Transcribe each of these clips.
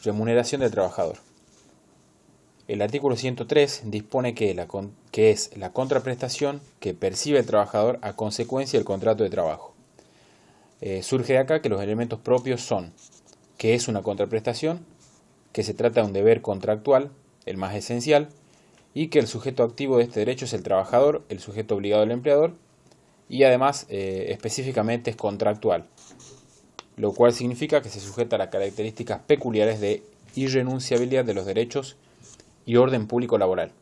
Remuneración del trabajador. El artículo 103 dispone que es la contraprestación que percibe el trabajador a consecuencia del contrato de trabajo. Surge de acá que los elementos propios son que es una contraprestación, que se trata de un deber contractual, el más esencial, y que el sujeto activo de este derecho es el trabajador, el sujeto obligado el empleador, y además específicamente es contractual, lo cual significa que se sujeta a las características peculiares de irrenunciabilidad de los derechos y orden público laboral.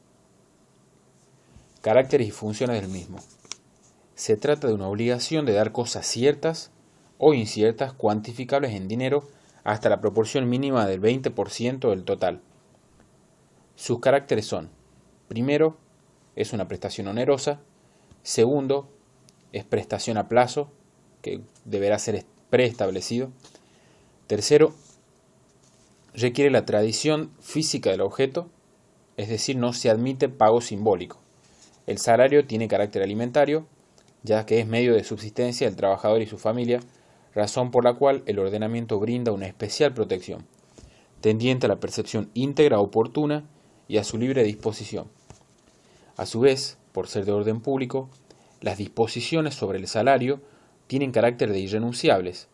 Caracteres y funciones del mismo. Se trata de una obligación de dar cosas ciertas o inciertas cuantificables en dinero hasta la proporción mínima del 20% del total. Sus caracteres son: primero, es una prestación onerosa; segundo, es prestación a plazo, que deberá ser preestablecido; tercero, requiere la tradición física del objeto, es decir, no se admite pago simbólico. El salario tiene carácter alimentario, ya que es medio de subsistencia del trabajador y su familia, razón por la cual el ordenamiento brinda una especial protección, tendiente a la percepción íntegra, oportuna y a su libre disposición. A su vez, por ser de orden público, las disposiciones sobre el salario tienen carácter de irrenunciables.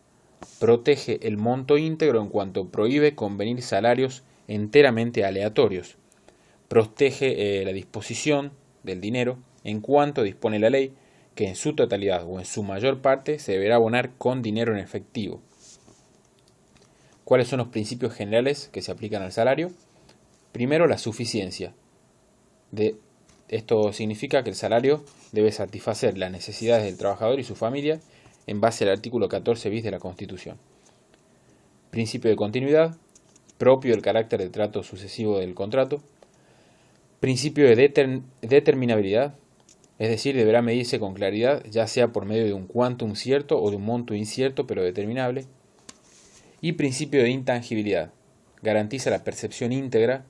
Protege el monto íntegro en cuanto prohíbe convenir salarios enteramente aleatorios. Protege la disposición del dinero en cuanto dispone la ley que en su totalidad o en su mayor parte se deberá abonar con dinero en efectivo. ¿Cuáles son los principios generales que se aplican al salario? Primero, la suficiencia. Esto significa que el salario debe satisfacer las necesidades del trabajador y su familia en base al artículo 14 bis de la Constitución. Principio de continuidad, propio del carácter de trato sucesivo del contrato. Principio de determinabilidad, es decir, deberá medirse con claridad, ya sea por medio de un quantum cierto o de un monto incierto pero determinable. Y principio de intangibilidad, garantiza la percepción íntegra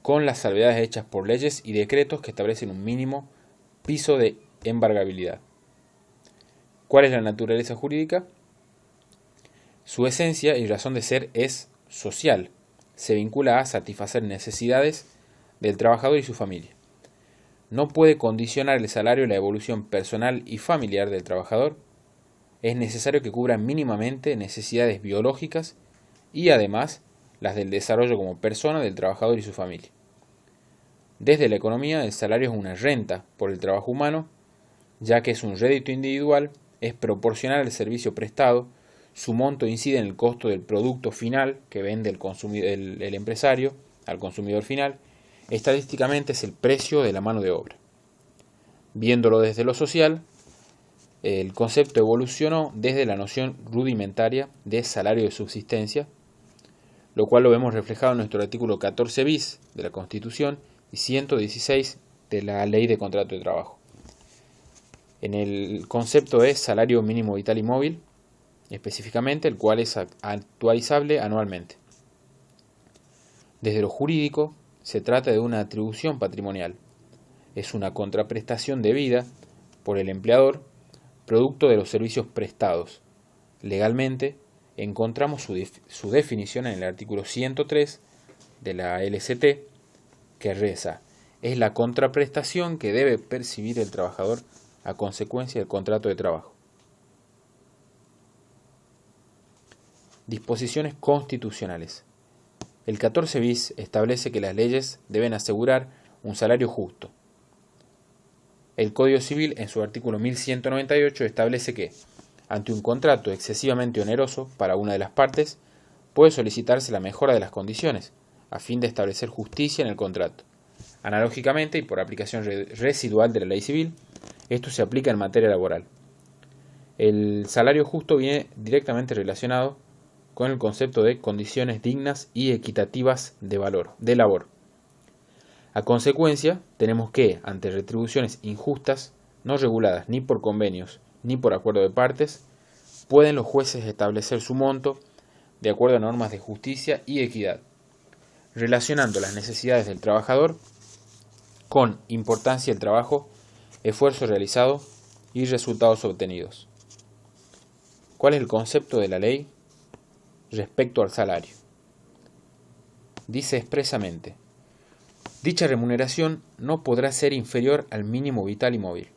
con las salvedades hechas por leyes y decretos que establecen un mínimo piso de embargabilidad. ¿Cuál es la naturaleza jurídica? Su esencia y razón de ser es social, se vincula a satisfacer necesidades del trabajador y su familia. No puede condicionar el salario a la evolución personal y familiar del trabajador. Es necesario que cubra mínimamente necesidades biológicas y además las del desarrollo como persona del trabajador y su familia. Desde la economía, el salario es una renta por el trabajo humano, ya que es un rédito individual, es proporcional al servicio prestado, su monto incide en el costo del producto final que vende el empresario al consumidor final. Estadísticamente es el precio de la mano de obra. Viéndolo desde lo social, el concepto evolucionó desde la noción rudimentaria de salario de subsistencia, lo cual lo vemos reflejado en nuestro artículo 14 bis de la Constitución y 116 de la Ley de Contrato de Trabajo. En el concepto de salario mínimo vital y móvil, específicamente, el cual es actualizable anualmente. Desde lo jurídico, se trata de una atribución patrimonial. Es una contraprestación debida por el empleador, producto de los servicios prestados. Legalmente, encontramos su definición en el artículo 103 de la LCT, que reza: es la contraprestación que debe percibir el trabajador a consecuencia del contrato de trabajo. Disposiciones constitucionales. El 14 bis establece que las leyes deben asegurar un salario justo. El Código Civil, en su artículo 1198, establece que, ante un contrato excesivamente oneroso para una de las partes, puede solicitarse la mejora de las condiciones, a fin de establecer justicia en el contrato. Analógicamente, y por aplicación residual de la ley civil, esto se aplica en materia laboral. El salario justo viene directamente relacionado con el concepto de condiciones dignas y equitativas de labor. A consecuencia, tenemos que, ante retribuciones injustas, no reguladas ni por convenios ni por acuerdo de partes, pueden los jueces establecer su monto de acuerdo a normas de justicia y equidad, relacionando las necesidades del trabajador con importancia del trabajo, esfuerzo realizado y resultados obtenidos. ¿Cuál es el concepto de la ley respecto al salario? dice expresamente: dicha remuneración no podrá ser inferior al mínimo vital y móvil.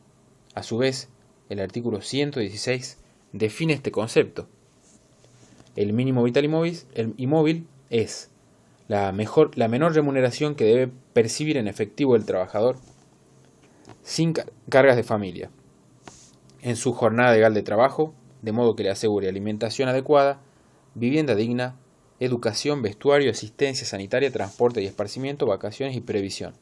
A su vez, el artículo 116 define este concepto. El mínimo vital y móvil es la menor remuneración que debe percibir en efectivo el trabajador sin cargas de familia, en su jornada legal de trabajo, de modo que le asegure alimentación adecuada, vivienda digna, educación, vestuario, asistencia sanitaria, transporte y esparcimiento, vacaciones y previsión.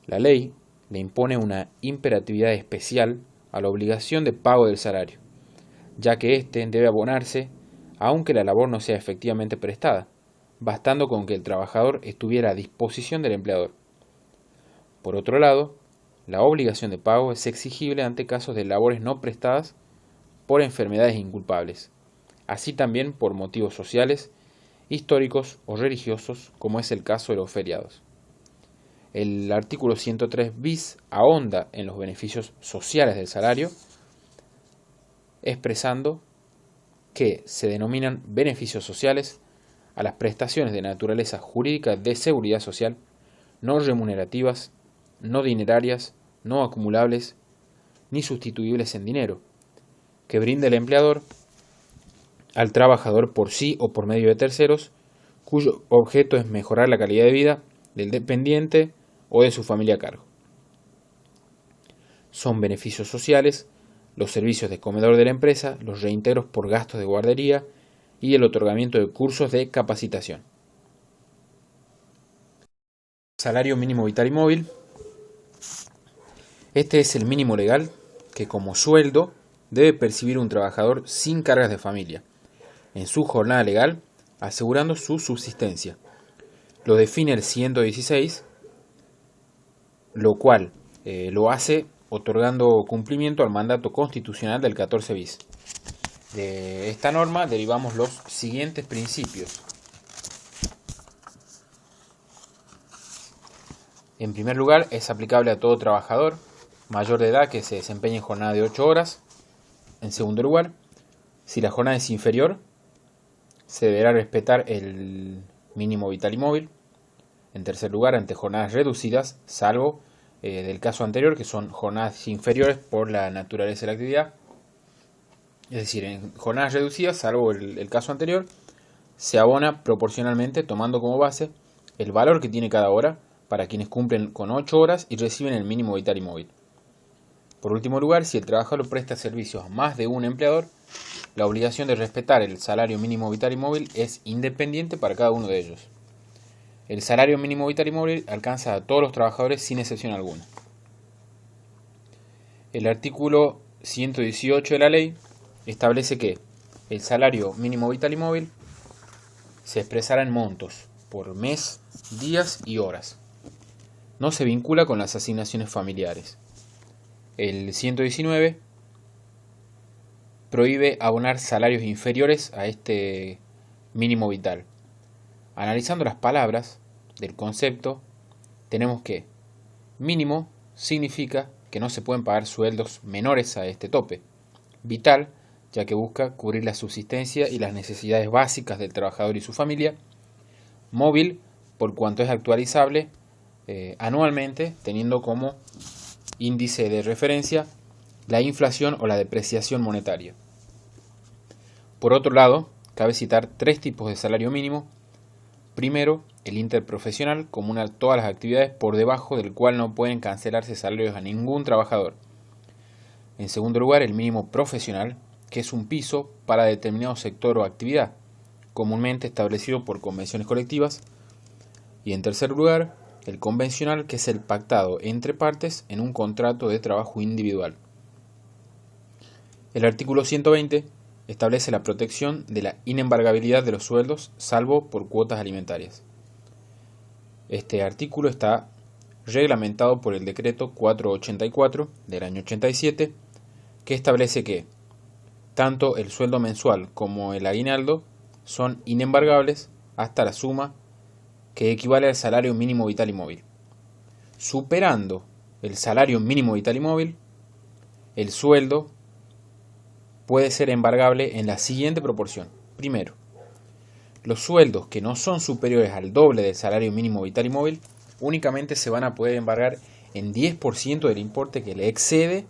La ley le impone una imperatividad especial a la obligación de pago del salario, ya que éste debe abonarse aunque la labor no sea efectivamente prestada, bastando con que el trabajador estuviera a disposición del empleador. Por otro lado, la obligación de pago es exigible ante casos de labores no prestadas por enfermedades inculpables, así también por motivos sociales, históricos o religiosos, como es el caso de los feriados. El artículo 103 bis ahonda en los beneficios sociales del salario, expresando que se denominan beneficios sociales a las prestaciones de naturaleza jurídica de seguridad social, no remunerativas, no dinerarias, no acumulables, ni sustituibles en dinero, que brinda el empleador al trabajador por sí o por medio de terceros, cuyo objeto es mejorar la calidad de vida del dependiente o de su familia a cargo. Son beneficios sociales los servicios de comedor de la empresa, los reintegros por gastos de guardería y el otorgamiento de cursos de capacitación. Salario mínimo vital y móvil. Este es el mínimo legal que como sueldo debe percibir un trabajador sin cargas de familia, en su jornada legal, asegurando su subsistencia. Lo define el 116, lo cual lo hace otorgando cumplimiento al mandato constitucional del 14 bis. De esta norma derivamos los siguientes principios. En primer lugar, es aplicable a todo trabajador mayor de edad que se desempeñe en jornada de 8 horas. En segundo lugar, si la jornada es inferior, se deberá respetar el mínimo vital y móvil. En tercer lugar, ante jornadas reducidas, salvo del caso anterior, que son jornadas inferiores por la naturaleza de la actividad. Es decir, en jornadas reducidas, salvo el caso anterior, se abona proporcionalmente, tomando como base el valor que tiene cada hora para quienes cumplen con 8 horas y reciben el mínimo vital y móvil. Por último lugar, si el trabajador presta servicios a más de un empleador, la obligación de respetar el salario mínimo vital y móvil es independiente para cada uno de ellos. El salario mínimo vital y móvil alcanza a todos los trabajadores sin excepción alguna. El artículo 118 de la ley establece que el salario mínimo vital y móvil se expresará en montos por mes, días y horas. No se vincula con las asignaciones familiares. El 119 prohíbe abonar salarios inferiores a este mínimo vital. Analizando las palabras del concepto, tenemos que mínimo significa que no se pueden pagar sueldos menores a este tope. Vital, ya que busca cubrir la subsistencia y las necesidades básicas del trabajador y su familia. Móvil, por cuanto es actualizable anualmente, teniendo como índice de referencia la inflación o la depreciación monetaria. Por otro lado, cabe citar 3 tipos de salario mínimo. Primero, el interprofesional, común a todas las actividades, por debajo del cual no pueden cancelarse salarios a ningún trabajador. En segundo lugar, el mínimo profesional, que es un piso para determinado sector o actividad, comúnmente establecido por convenciones colectivas. Y en tercer lugar, el convencional, que es el pactado entre partes en un contrato de trabajo individual. El artículo 120 establece la protección de la inembargabilidad de los sueldos, salvo por cuotas alimentarias. Este artículo está reglamentado por el decreto 484 del año 87, que establece que tanto el sueldo mensual como el aguinaldo son inembargables hasta la suma que equivale al salario mínimo vital y móvil. Superando el salario mínimo vital y móvil, el sueldo puede ser embargable en la siguiente proporción. Primero, Los sueldos que no son superiores al doble del salario mínimo vital y móvil únicamente se van a poder embargar en 10% del importe que le excede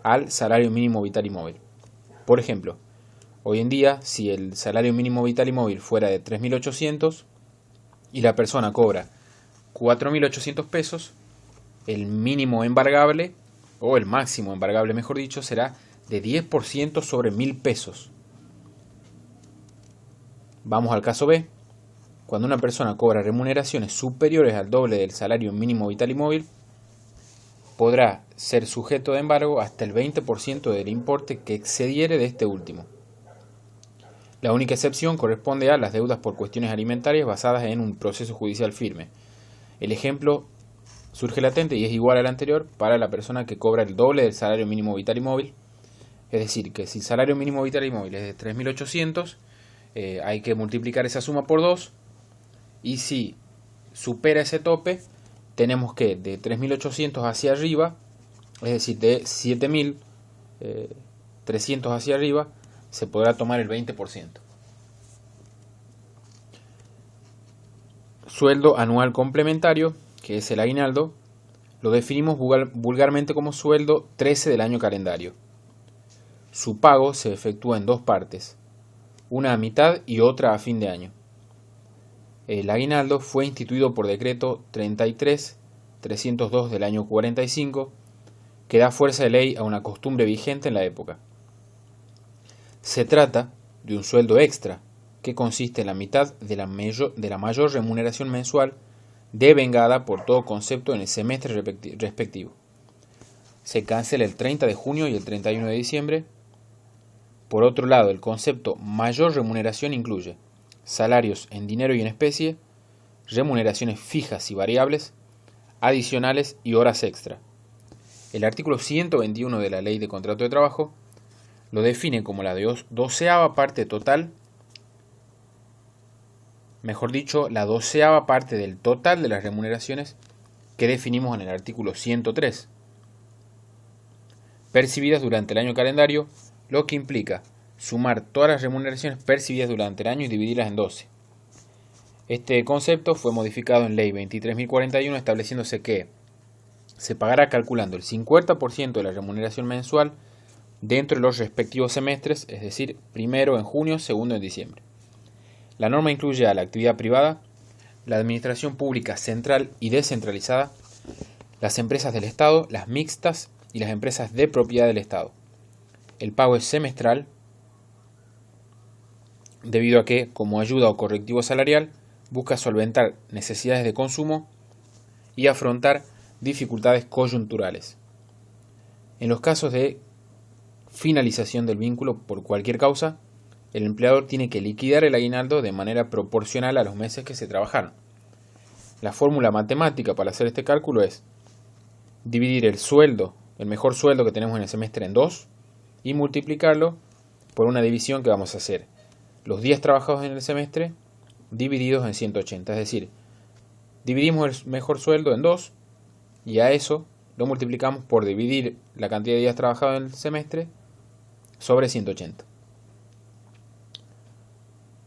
al salario mínimo vital y móvil. Por ejemplo, hoy en día, si el salario mínimo vital y móvil fuera de 3.800 y la persona cobra 4.800 pesos, el mínimo embargable, o el máximo embargable mejor dicho, será de 10% sobre 1.000 pesos. Vamos al caso B. Cuando una persona cobra remuneraciones superiores al doble del salario mínimo vital y móvil, podrá ser sujeto de embargo hasta el 20% del importe que excediere de este último. La única excepción corresponde a las deudas por cuestiones alimentarias basadas en un proceso judicial firme. El ejemplo surge latente y es igual al anterior para la persona que cobra el doble del salario mínimo vital y móvil. Es decir, que si el salario mínimo vital y móvil es de 3.800, hay que multiplicar esa suma por 2, y si supera ese tope, tenemos que de 3.800 hacia arriba, es decir, de 7.300 hacia arriba, se podrá tomar el 20%. Sueldo anual complementario, que es el aguinaldo, lo definimos vulgarmente como sueldo 13 del año calendario. Su pago se efectúa en dos partes, una a mitad y otra a fin de año. El aguinaldo fue instituido por decreto 33.302 del año 45, que da fuerza de ley a una costumbre vigente en la época. Se trata de un sueldo extra, que consiste en la mitad de la mayor remuneración mensual devengada por todo concepto en el semestre respectivo. Se cancela el 30 de junio y el 31 de diciembre. Por otro lado, el concepto mayor remuneración incluye salarios en dinero y en especie, remuneraciones fijas y variables, adicionales y horas extra. El artículo 121 de la Ley de Contrato de Trabajo lo define como la 12ª parte total, mejor dicho, la 12ª parte del total de las remuneraciones que definimos en el artículo 103, percibidas durante el año calendario, lo que implica sumar todas las remuneraciones percibidas durante el año y dividirlas en 12. Este concepto fue modificado en Ley 23.041, estableciéndose que se pagará calculando el 50% de la remuneración mensual dentro de los respectivos semestres, es decir, primero en junio, segundo en diciembre. La norma incluye a la actividad privada, la administración pública central y descentralizada, las empresas del Estado, las mixtas y las empresas de propiedad del Estado. El pago es semestral, debido a que, como ayuda o correctivo salarial, busca solventar necesidades de consumo y afrontar dificultades coyunturales. En los casos de finalización del vínculo por cualquier causa, el empleador tiene que liquidar el aguinaldo de manera proporcional a los meses que se trabajaron. La fórmula matemática para hacer este cálculo es dividir el mejor sueldo que tenemos en el semestre en 2 y multiplicarlo por una división que vamos a hacer. Los días trabajados en el semestre divididos en 180, es decir, dividimos el mejor sueldo en 2 y a eso lo multiplicamos por dividir la cantidad de días trabajados en el semestre sobre 180.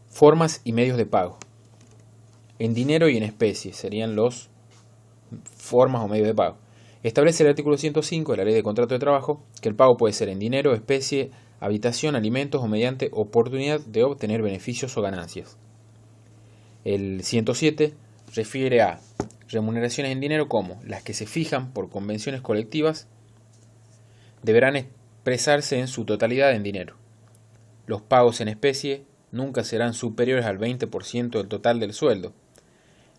Formas y medios de pago. En dinero y en especie serían los formas o medios de pago. Establece el artículo 105 de la Ley de Contrato de Trabajo que el pago puede ser en dinero, especie, habitación, alimentos o mediante oportunidad de obtener beneficios o ganancias. El 107 refiere a remuneraciones en dinero como las que se fijan por convenciones colectivas deberán expresarse en su totalidad en dinero. Los pagos en especie nunca serán superiores al 20% del total del sueldo.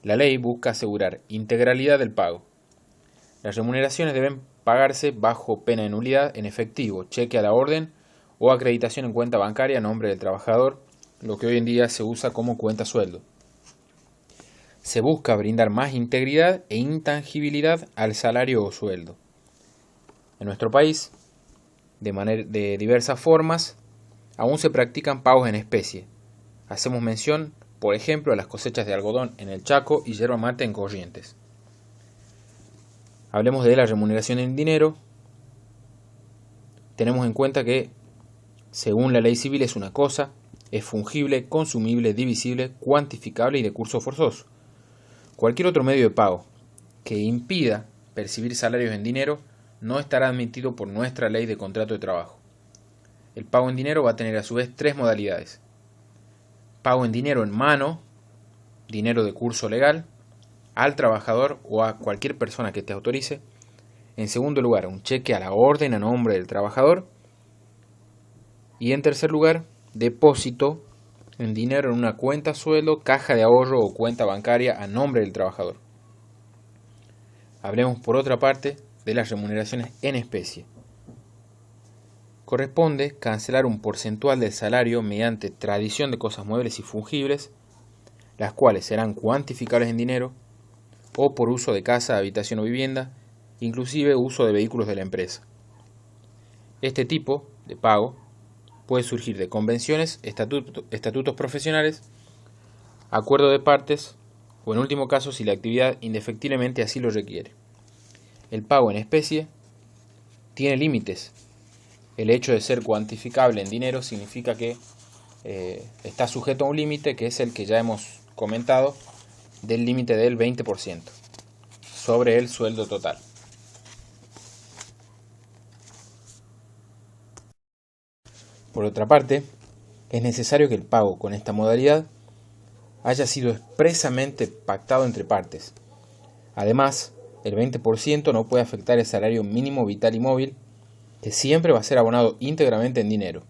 La ley busca asegurar integralidad del pago. Las remuneraciones deben pagarse bajo pena de nulidad en efectivo, cheque a la orden o acreditación en cuenta bancaria a nombre del trabajador, lo que hoy en día se usa como cuenta sueldo. Se busca brindar más integridad e intangibilidad al salario o sueldo. En nuestro país, de diversas formas, aún se practican pagos en especie. Hacemos mención, por ejemplo, a las cosechas de algodón en el Chaco y yerba mate en Corrientes. Hablemos de la remuneración en dinero. Tenemos en cuenta que, según la ley civil, es una cosa es fungible, consumible, divisible, cuantificable y de curso forzoso. Cualquier otro medio de pago que impida percibir salarios en dinero no estará admitido por nuestra ley de contrato de trabajo. El pago en dinero va a tener a su vez tres modalidades. Pago en dinero en mano, dinero de curso legal, al trabajador o a cualquier persona que te autorice. En segundo lugar, un cheque a la orden a nombre del trabajador. Y en tercer lugar, depósito en dinero en una cuenta sueldo, caja de ahorro o cuenta bancaria a nombre del trabajador. Hablemos por otra parte de las remuneraciones en especie. Corresponde cancelar un porcentual del salario mediante tradición de cosas muebles y fungibles, las cuales serán cuantificables en dinero o por uso de casa, habitación o vivienda, inclusive uso de vehículos de la empresa. Este tipo de pago puede surgir de convenciones, estatutos profesionales, acuerdo de partes o en último caso si la actividad indefectiblemente así lo requiere. El pago en especie tiene límites. El hecho de ser cuantificable en dinero significa que está sujeto a un límite que es el que ya hemos comentado, del límite del 20% sobre el sueldo total. Por otra parte, es necesario que el pago con esta modalidad haya sido expresamente pactado entre partes. Además, el 20% no puede afectar el salario mínimo vital y móvil, que siempre va a ser abonado íntegramente en dinero.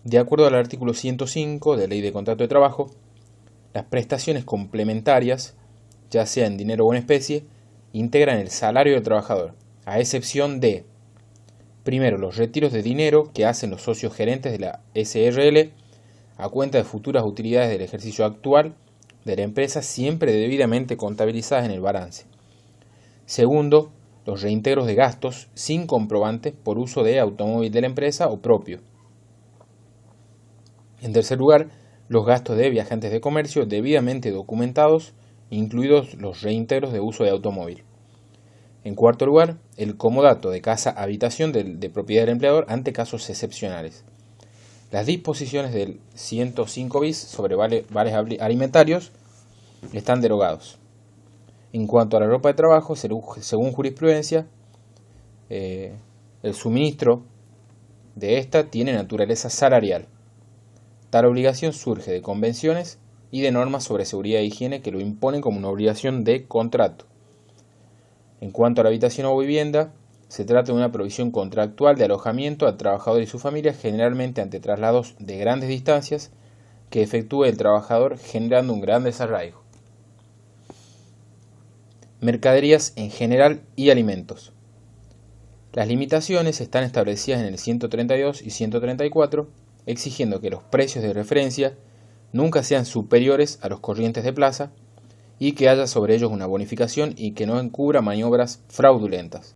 De acuerdo al artículo 105 de la Ley de Contrato de Trabajo, las prestaciones complementarias, ya sea en dinero o en especie, integran el salario del trabajador, a excepción de, primero, los retiros de dinero que hacen los socios gerentes de la SRL a cuenta de futuras utilidades del ejercicio actual de la empresa, siempre debidamente contabilizadas en el balance. Segundo, los reintegros de gastos sin comprobante por uso de automóvil de la empresa o propio. En tercer lugar, los gastos de viajantes de comercio debidamente documentados, incluidos los reintegros de uso de automóvil. En cuarto lugar, el comodato de casa-habitación de propiedad del empleador ante casos excepcionales. Las disposiciones del 105 bis sobre vales alimentarios están derogados. En cuanto a la ropa de trabajo, según jurisprudencia, el suministro de esta tiene naturaleza salarial. Tal obligación surge de convenciones y de normas sobre seguridad e higiene que lo imponen como una obligación de contrato. En cuanto a la habitación o vivienda, se trata de una provisión contractual de alojamiento al trabajador y su familia, generalmente ante traslados de grandes distancias que efectúe el trabajador, generando un gran desarraigo. Mercaderías en general y alimentos. Las limitaciones están establecidas en el 132 y 134, exigiendo que los precios de referencia nunca sean superiores a los corrientes de plaza y que haya sobre ellos una bonificación y que no encubra maniobras fraudulentas.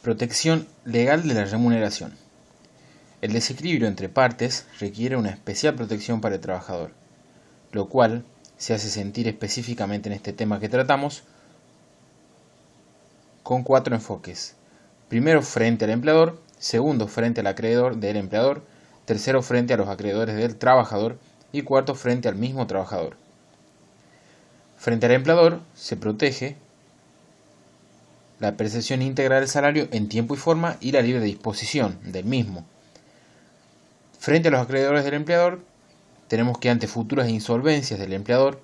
Protección legal de la remuneración. El desequilibrio entre partes requiere una especial protección para el trabajador, lo cual se hace sentir específicamente en este tema que tratamos con 4 enfoques. Primero, frente al empleador. Segundo, frente al acreedor del empleador. Tercero, frente a los acreedores del trabajador. Y cuarto, frente al mismo trabajador. Frente al empleador se protege la percepción íntegra del salario en tiempo y forma y la libre disposición del mismo. Frente a los acreedores del empleador, tenemos que ante futuras insolvencias del empleador,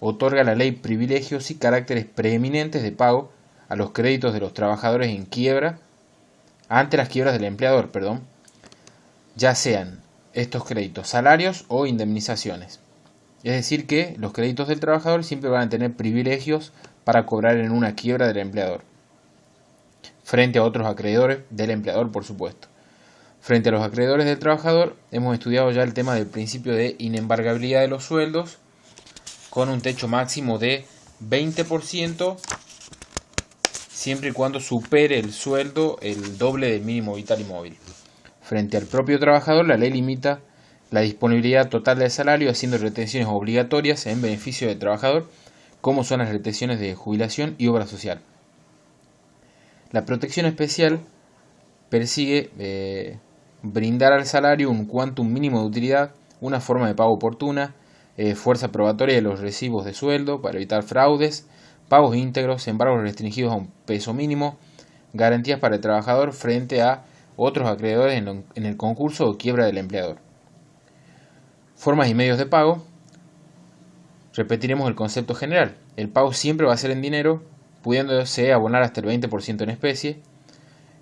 otorga la ley privilegios y caracteres preeminentes de pago a los créditos de los trabajadores en quiebra, ante las quiebras del empleador, ya sean estos créditos salarios o indemnizaciones. Es decir que los créditos del trabajador siempre van a tener privilegios para cobrar en una quiebra del empleador, frente a otros acreedores del empleador, por supuesto. Frente a los acreedores del trabajador, hemos estudiado ya el tema del principio de inembargabilidad de los sueldos, con un techo máximo de 20%, siempre y cuando supere el sueldo el doble del mínimo vital y móvil. Frente al propio trabajador, la ley limita la disponibilidad total del salario, haciendo retenciones obligatorias en beneficio del trabajador, como son las retenciones de jubilación y obra social. La protección especial persigue brindar al salario un quantum mínimo de utilidad, una forma de pago oportuna, fuerza probatoria de los recibos de sueldo para evitar fraudes, pagos íntegros, embargos restringidos a un peso mínimo, garantías para el trabajador frente a otros acreedores en el concurso o quiebra del empleador. Formas y medios de pago. Repetiremos el concepto general. El pago siempre va a ser en dinero, pudiéndose abonar hasta el 20% en especie.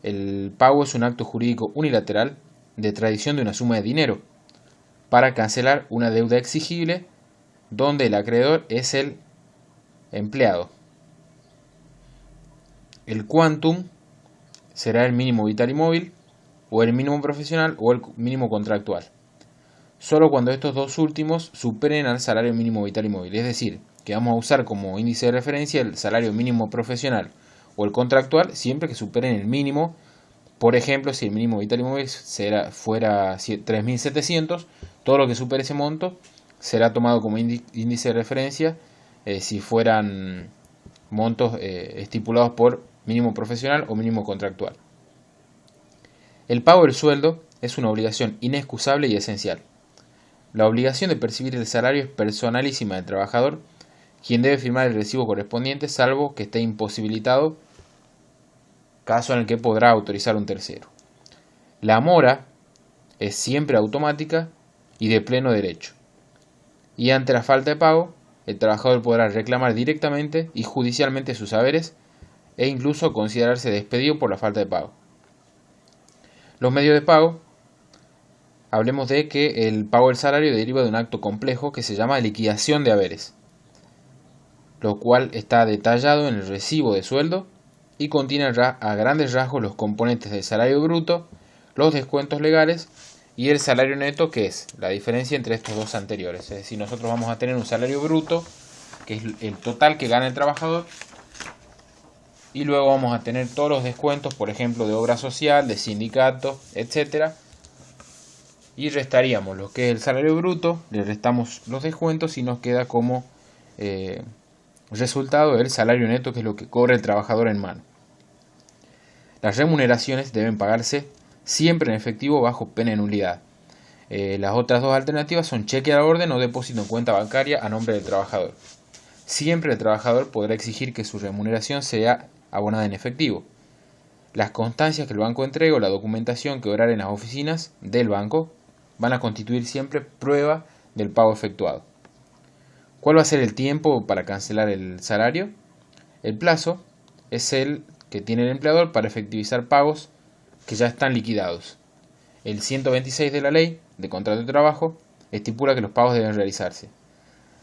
El pago es un acto jurídico unilateral de tradición de una suma de dinero para cancelar una deuda exigible donde el acreedor es el empleado. El quantum será el mínimo vital y móvil, o el mínimo profesional o el mínimo contractual. Solo cuando estos dos últimos superen al salario mínimo vital y móvil. Es decir, que vamos a usar como índice de referencia el salario mínimo profesional o el contractual siempre que superen el mínimo. Por ejemplo, si el mínimo vital y móvil fuera 3.700, todo lo que supere ese monto será tomado como índice de referencia si fueran montos estipulados por mínimo profesional o mínimo contractual. El pago del sueldo es una obligación inexcusable y esencial. La obligación de percibir el salario es personalísima del trabajador, quien debe firmar el recibo correspondiente, salvo que esté imposibilitado, caso en el que podrá autorizar un tercero. La mora es siempre automática y de pleno derecho. Y ante la falta de pago, el trabajador podrá reclamar directamente y judicialmente sus haberes e incluso considerarse despedido por la falta de pago. Los medios de pago. Hablemos de que el pago del salario deriva de un acto complejo que se llama liquidación de haberes, lo cual está detallado en el recibo de sueldo y contiene a grandes rasgos los componentes del salario bruto, los descuentos legales y el salario neto, que es la diferencia entre estos dos anteriores. Es decir, nosotros vamos a tener un salario bruto, que es el total que gana el trabajador, y luego vamos a tener todos los descuentos, por ejemplo, de obra social, de sindicato, etcétera. Y restaríamos lo que es el salario bruto, le restamos los descuentos y nos queda como resultado el salario neto, que es lo que cobra el trabajador en mano. Las remuneraciones deben pagarse siempre en efectivo bajo pena de nulidad. Las otras dos alternativas son cheque a la orden o depósito en cuenta bancaria a nombre del trabajador. Siempre el trabajador podrá exigir que su remuneración sea abonada en efectivo. Las constancias que el banco entregue o la documentación que obrare en las oficinas del banco van a constituir siempre prueba del pago efectuado. ¿Cuál va a ser el tiempo para cancelar el salario? El plazo es el que tiene el empleador para efectivizar pagos que ya están liquidados. El 126 de la Ley de Contrato de Trabajo estipula que los pagos deben realizarse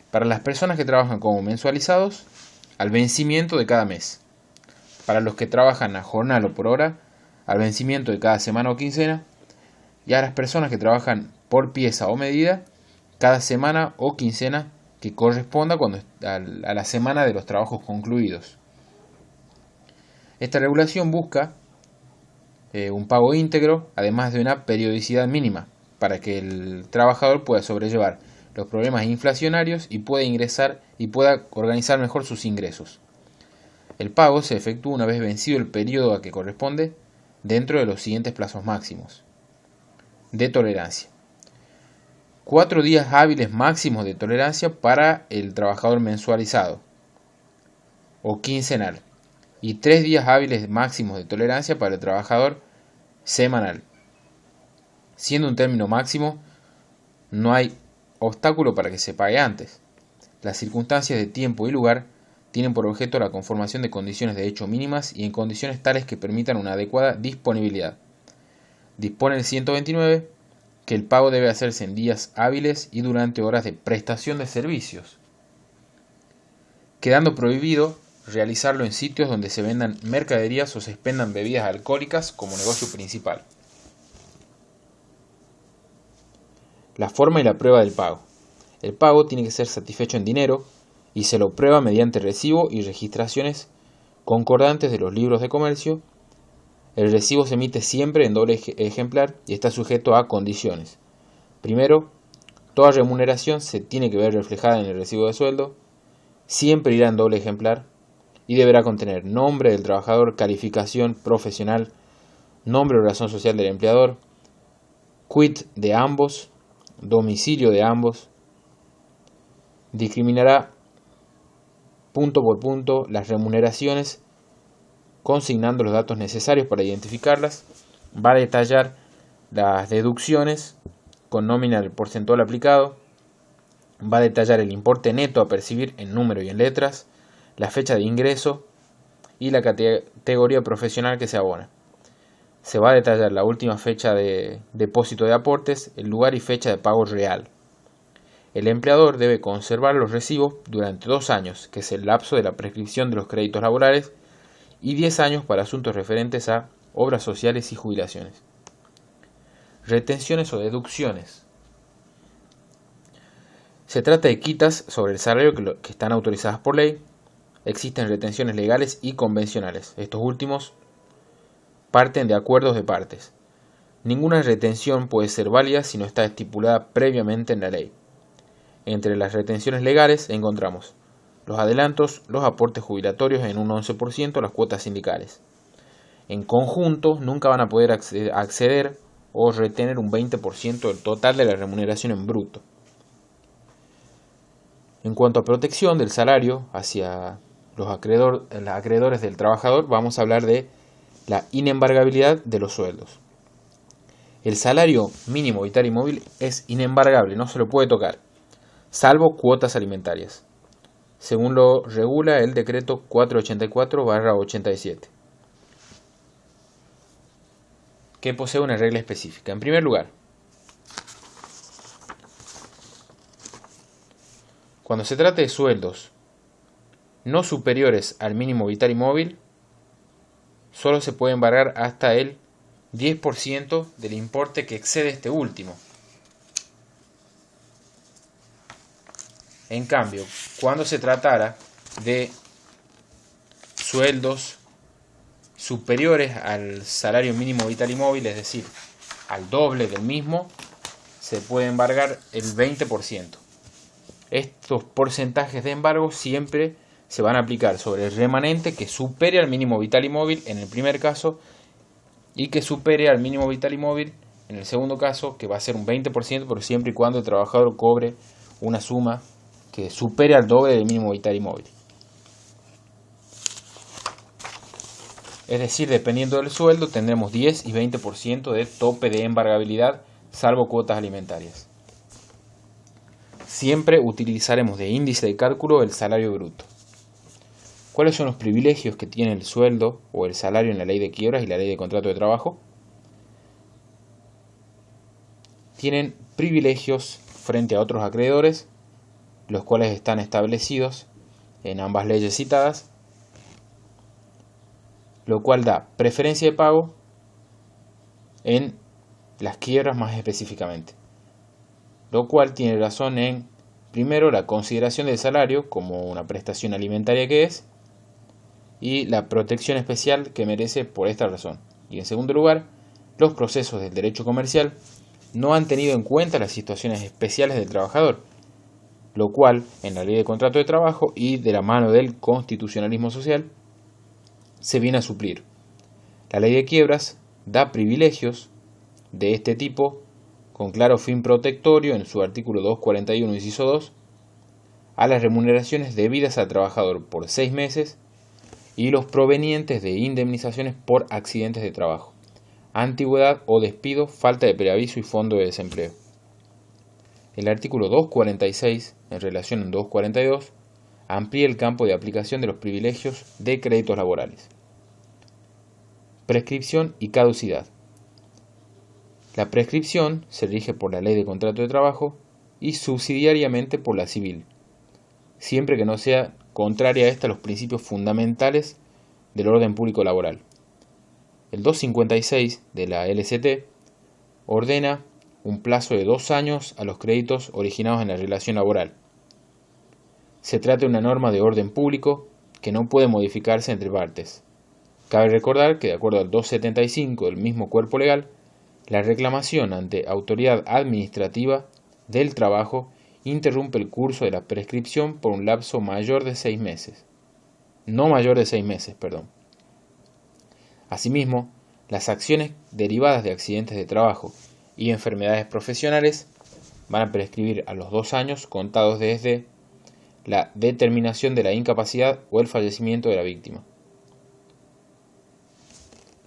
para las personas que trabajan como mensualizados al vencimiento de cada mes, para los que trabajan a jornal o por hora al vencimiento de cada semana o quincena, y a las personas que trabajan por pieza o medida cada semana o quincena que corresponda a la semana de los trabajos concluidos. Esta regulación busca un pago íntegro, además de una periodicidad mínima, para que el trabajador pueda sobrellevar los problemas inflacionarios y pueda organizar mejor sus ingresos. El pago se efectúa una vez vencido el periodo a que corresponde, dentro de los siguientes plazos máximos de tolerancia. 4 días hábiles máximos de tolerancia para el trabajador mensualizado o quincenal y 3 días hábiles máximos de tolerancia para el trabajador semanal. Siendo un término máximo, no hay obstáculo para que se pague antes. Las circunstancias de tiempo y lugar tienen por objeto la conformación de condiciones de hecho mínimas y en condiciones tales que permitan una adecuada disponibilidad. Dispone el 129 que el pago debe hacerse en días hábiles y durante horas de prestación de servicios, quedando prohibido realizarlo en sitios donde se vendan mercaderías o se expendan bebidas alcohólicas como negocio principal. La forma y la prueba del pago. El pago tiene que ser satisfecho en dinero y se lo prueba mediante recibo y registraciones concordantes de los libros de comercio. El recibo se emite siempre en doble ejemplar y está sujeto a condiciones. Primero, toda remuneración se tiene que ver reflejada en el recibo de sueldo, siempre irá en doble ejemplar y deberá contener nombre del trabajador, calificación profesional, nombre o razón social del empleador, quit de ambos, domicilio de ambos. Discriminará punto por punto las remuneraciones, consignando los datos necesarios para identificarlas. Va a detallar las deducciones con nómina del porcentual aplicado. Va a detallar el importe neto a percibir en número y en letras, la fecha de ingreso y la categoría profesional que se abona. Se va a detallar la última fecha de depósito de aportes, el lugar y fecha de pago real. El empleador debe conservar los recibos durante 2 años, que es el lapso de la prescripción de los créditos laborales, y 10 años para asuntos referentes a obras sociales y jubilaciones. Retenciones o deducciones. Se trata de quitas sobre el salario que están autorizadas por ley. Existen retenciones legales y convencionales. Estos últimos parten de acuerdos de partes. Ninguna retención puede ser válida si no está estipulada previamente en la ley. Entre las retenciones legales encontramos los adelantos, los aportes jubilatorios en un 11%, las cuotas sindicales. En conjunto nunca van a poder acceder o retener un 20% del total de la remuneración en bruto. En cuanto a protección del salario hacia los acreedores del trabajador, vamos a hablar de la inembargabilidad de los sueldos. El salario mínimo vital y móvil es inembargable, no se lo puede tocar, salvo cuotas alimentarias, según lo regula el decreto 484/87, que posee una regla específica. En primer lugar, cuando se trate de sueldos no superiores al mínimo vital y móvil, solo se puede embargar hasta el 10% del importe que excede este último. En cambio, cuando se tratara de sueldos superiores al salario mínimo vital y móvil, es decir, al doble del mismo, se puede embargar el 20%. Estos porcentajes de embargo siempre se van a aplicar sobre el remanente que supere al mínimo vital y móvil en el primer caso, y que supere al mínimo vital y móvil en el segundo caso, que va a ser un 20%, pero siempre y cuando el trabajador cobre una suma que supere al doble del mínimo vital y móvil. Es decir, dependiendo del sueldo tendremos 10 y 20% de tope de embargabilidad, salvo cuotas alimentarias. Siempre utilizaremos de índice de cálculo el salario bruto. ¿Cuáles son los privilegios que tiene el sueldo o el salario en la ley de quiebras y la ley de contrato de trabajo? Tienen privilegios frente a otros acreedores, los cuales están establecidos en ambas leyes citadas, lo cual da preferencia de pago en las quiebras más específicamente, lo cual tiene razón en, primero, la consideración del salario como una prestación alimentaria que es, y la protección especial que merece por esta razón. Y en segundo lugar, los procesos del derecho comercial no han tenido en cuenta las situaciones especiales del trabajador, lo cual en la ley de contrato de trabajo y de la mano del constitucionalismo social se viene a suplir. La ley de quiebras da privilegios de este tipo con claro fin protectorio en su artículo 241 inciso 2 a las remuneraciones debidas al trabajador por 6 meses y los provenientes de indemnizaciones por accidentes de trabajo, antigüedad o despido, falta de preaviso y fondo de desempleo. El artículo 246, en relación al 242, amplía el campo de aplicación de los privilegios de créditos laborales. Prescripción y caducidad. La prescripción se rige por la ley de contrato de trabajo y subsidiariamente por la civil, siempre que no sea contraria a esta los principios fundamentales del orden público laboral. El 256 de la LCT ordena un plazo de 2 años a los créditos originados en la relación laboral. Se trata de una norma de orden público que no puede modificarse entre partes. Cabe recordar que, de acuerdo al 275 del mismo cuerpo legal, la reclamación ante autoridad administrativa del trabajo interrumpe el curso de la prescripción por un lapso mayor de 6 meses. No mayor de 6 meses, perdón. Asimismo, Las acciones derivadas de accidentes de trabajo y enfermedades profesionales van a prescribir a los 2 años contados desde la determinación de la incapacidad o el fallecimiento de la víctima.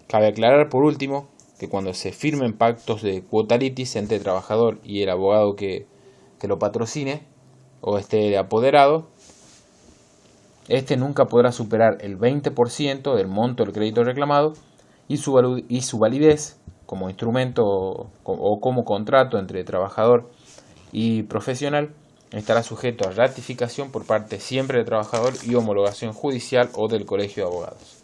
Cabe aclarar por último que cuando se firmen pactos de quota litis entre el trabajador y el abogado que lo patrocine o esté apoderado, este nunca podrá superar el 20% del monto del crédito reclamado y su validez como instrumento o como contrato entre trabajador y profesional estará sujeto a ratificación por parte siempre del trabajador y homologación judicial o del colegio de abogados.